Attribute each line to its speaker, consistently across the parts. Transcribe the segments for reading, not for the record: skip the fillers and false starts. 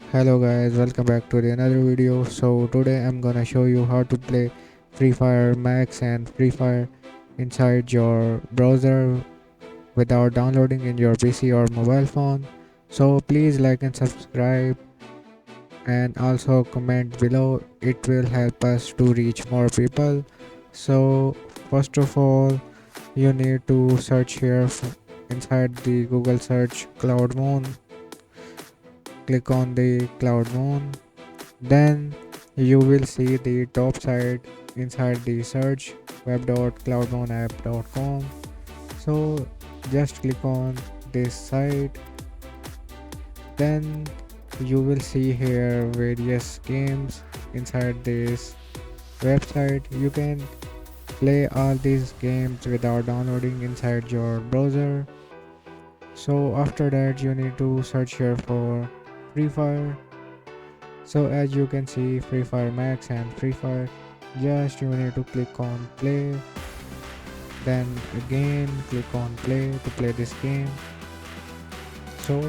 Speaker 1: Hello guys, welcome back to the another video. So today I'm gonna show you how to play Free Fire Max and Free Fire inside your browser without downloading in your PC or mobile phone. So please like and subscribe and also comment below. It will help us to reach more people. So first of all, you need to search here inside the Google search Cloud Moon. Click on the Cloud Moon. Then you will see the top side inside the search web.cloudmonapp.com. So just click on this site. Then you will see here various games inside this website. You can play all these games without downloading inside your browser. So after that you need to search here for Free Fire. So as you can see, Free Fire Max and Free Fire, just you need to click on play, then again click on play to play this game. So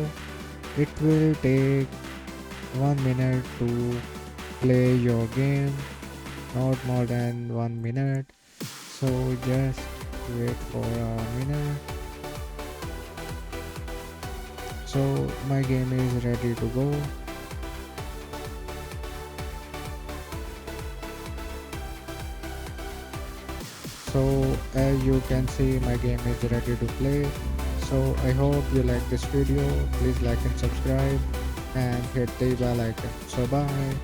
Speaker 1: it will take 1 minute to play your game, not more than 1 minute. So just wait for a minute. So my game is ready to go. So as you can see, my game is ready to play. So I hope you like this video. Please like and subscribe and hit the bell icon. So bye.